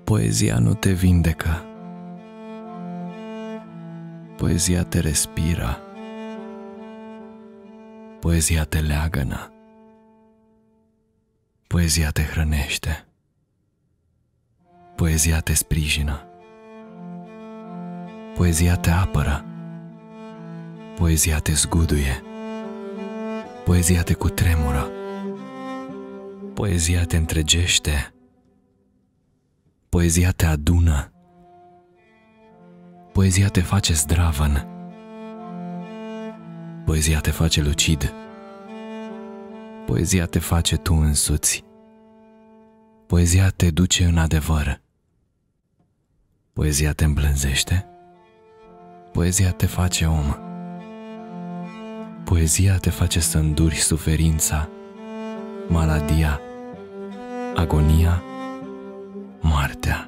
Poezia nu te vindecă. Poezia te respiră. Poezia te leagănă. Poezia te hrănește. Poezia te sprijină. Poezia te apără. Poezia te zguduie. Poezia te cutremură. Poezia te întregește. Poezia te adună. Poezia te face zdravăn. Poezia te face lucid. Poezia te face tu însuți. Poezia te duce în adevăr. Poezia te îmblânzește. Poezia te face om. Poezia te face să înduri suferința, maladia, agonia, moartea.